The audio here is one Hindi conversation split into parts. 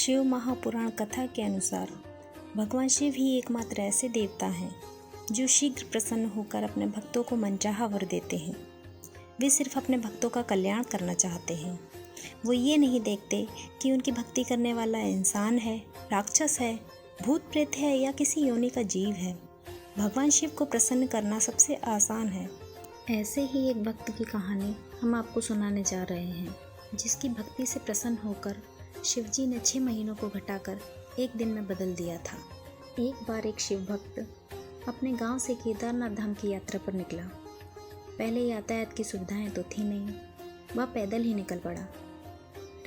शिव महापुराण कथा के अनुसार भगवान शिव ही एकमात्र ऐसे देवता हैं जो शीघ्र प्रसन्न होकर अपने भक्तों को मनचाहा वर देते हैं। वे सिर्फ अपने भक्तों का कल्याण करना चाहते हैं। वो ये नहीं देखते कि उनकी भक्ति करने वाला इंसान है, राक्षस है, भूत प्रेत है या किसी योनि का जीव है। भगवान शिव को प्रसन्न करना सबसे आसान है। ऐसे ही एक भक्त की कहानी हम आपको सुनाने जा रहे हैं, जिसकी भक्ति से प्रसन्न होकर शिवजी ने 6 महीनों को घटाकर एक दिन में बदल दिया था। एक बार एक शिव भक्त अपने गांव से केदारनाथ धाम की यात्रा पर निकला। पहले यातायात की सुविधाएं तो थी नहीं, वह पैदल ही निकल पड़ा।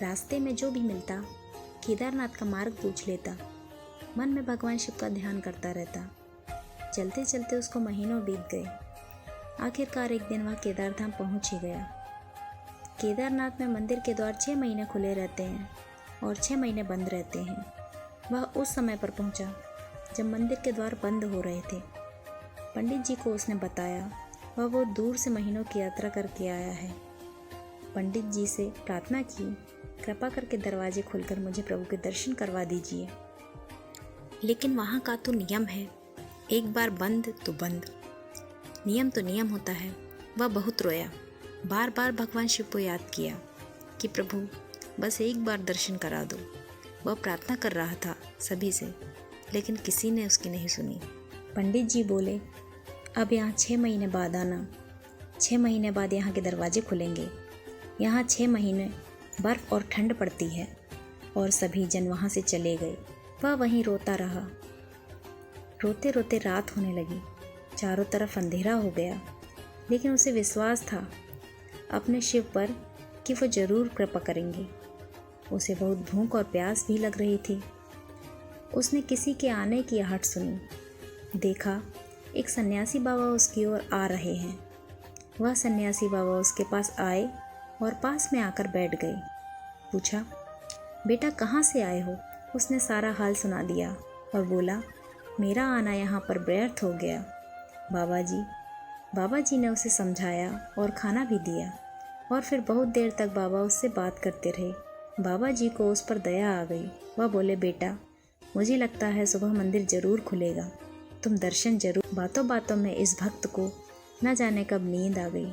रास्ते में जो भी मिलता केदारनाथ का मार्ग पूछ लेता। मन में भगवान शिव का ध्यान करता रहता। चलते चलते उसको महीनों बीत गए। आखिरकार एक दिन वह केदारधाम पहुंच ही गया। केदारनाथ में मंदिर के द्वार 6 महीने खुले रहते हैं और 6 महीने बंद रहते हैं। वह उस समय पर पहुंचा जब मंदिर के द्वार बंद हो रहे थे। पंडित जी को उसने बताया वो दूर से महीनों की यात्रा करके आया है। पंडित जी से प्रार्थना की, कृपा करके दरवाजे खोलकर मुझे प्रभु के दर्शन करवा दीजिए। लेकिन वहाँ का तो नियम है, एक बार बंद तो बंद। नियम तो नियम होता है। वह बहुत रोया, बार बार भगवान शिव को याद किया कि प्रभु बस एक बार दर्शन करा दो। वह प्रार्थना कर रहा था सभी से, लेकिन किसी ने उसकी नहीं सुनी। पंडित जी बोले, अब यहाँ 6 महीने बाद आना। 6 महीने बाद यहाँ के दरवाजे खुलेंगे। यहाँ 6 महीने बर्फ़ और ठंड पड़ती है। और सभी जन वहाँ से चले गए। वह वहीं रोता रहा। रोते रोते रात होने लगी। चारों तरफ अंधेरा हो गया, लेकिन उसे विश्वास था अपने शिव पर कि वो ज़रूर कृपा करेंगे। उसे बहुत भूख और प्यास भी लग रही थी। उसने किसी के आने की आहट सुनी। देखा एक सन्यासी बाबा उसकी ओर आ रहे हैं। वह सन्यासी बाबा उसके पास आए और पास में आकर बैठ गए। पूछा, बेटा कहाँ से आए हो? उसने सारा हाल सुना दिया और बोला, मेरा आना यहाँ पर व्यर्थ हो गया बाबा जी ने उसे समझाया और खाना भी दिया। और फिर बहुत देर तक बाबा उससे बात करते रहे। बाबा जी को उस पर दया आ गई। वह बोले, बेटा मुझे लगता है सुबह मंदिर ज़रूर खुलेगा, तुम दर्शन जरूर। बातों बातों में इस भक्त को न जाने कब नींद आ गई।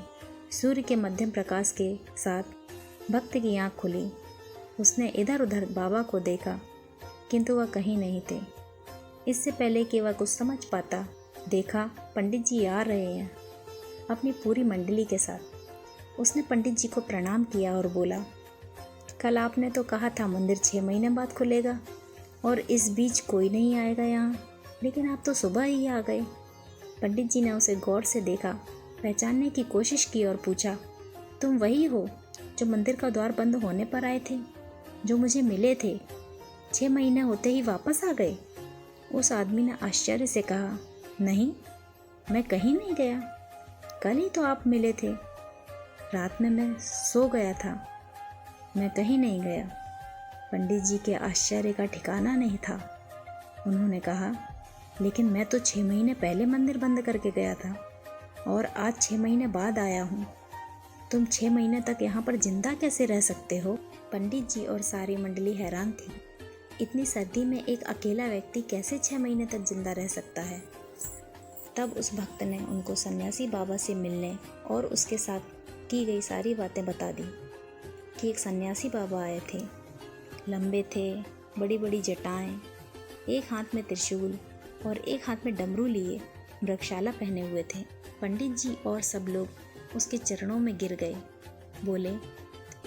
सूर्य के मध्यम प्रकाश के साथ भक्त की आँख खुली। उसने इधर उधर बाबा को देखा, किंतु वह कहीं नहीं थे। इससे पहले कि वह कुछ समझ पाता, देखा पंडित जी आ रहे हैं अपनी पूरी मंडली के साथ। उसने पंडित जी को प्रणाम किया और बोला, कल आपने तो कहा था मंदिर 6 महीने बाद खुलेगा और इस बीच कोई नहीं आएगा यहाँ, लेकिन आप तो सुबह ही आ गए। पंडित जी ने उसे गौर से देखा, पहचानने की कोशिश की और पूछा, तुम वही हो जो मंदिर का द्वार बंद होने पर आए थे, जो मुझे मिले थे? 6 महीने होते ही वापस आ गए? उस आदमी ने आश्चर्य से कहा, नहीं, मैं कहीं नहीं गया। कल ही तो आप मिले थे। रात में मैं सो गया था, मैं कहीं नहीं गया। पंडित जी के आश्चर्य का ठिकाना नहीं था। उन्होंने कहा, लेकिन मैं तो 6 महीने पहले मंदिर बंद करके गया था और आज 6 महीने बाद आया हूँ। तुम 6 महीने तक यहाँ पर जिंदा कैसे रह सकते हो? पंडित जी और सारी मंडली हैरान थी। इतनी सर्दी में एक अकेला व्यक्ति कैसे 6 महीने तक जिंदा रह सकता है? तब उस भक्त ने उनको सन्यासी बाबा से मिलने और उसके साथ की गई सारी बातें बता दी कि एक सन्यासी बाबा आए थे। लंबे थे, बड़ी बड़ी जटाएं, एक हाथ में त्रिशूल और एक हाथ में डमरू लिए मृगशाला पहने हुए थे। पंडित जी और सब लोग उसके चरणों में गिर गए। बोले,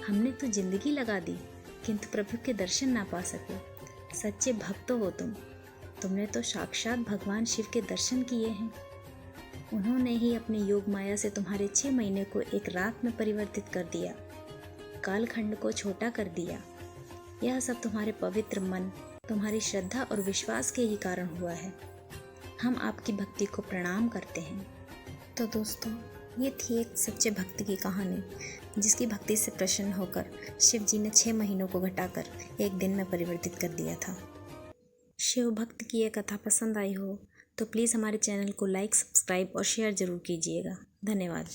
हमने तो जिंदगी लगा दी, किंतु प्रभु के दर्शन ना पा सके। सच्चे भक्त हो तुमने तो साक्षात भगवान शिव के दर्शन किए हैं। उन्होंने ही अपनी योग माया से तुम्हारे 6 महीने को एक रात में परिवर्तित कर दिया, कालखंड को छोटा कर दिया। यह सब तुम्हारे पवित्र मन, तुम्हारी श्रद्धा और विश्वास के ही कारण हुआ है। हम आपकी भक्ति को प्रणाम करते हैं। तो दोस्तों, ये थी एक सच्चे भक्त की कहानी, जिसकी भक्ति से प्रसन्न होकर शिव जी ने 6 महीनों को घटाकर एक दिन में परिवर्तित कर दिया था। शिव भक्त की ये कथा पसंद आई हो तो प्लीज़ हमारे चैनल को लाइक, सब्सक्राइब और शेयर ज़रूर कीजिएगा। धन्यवाद।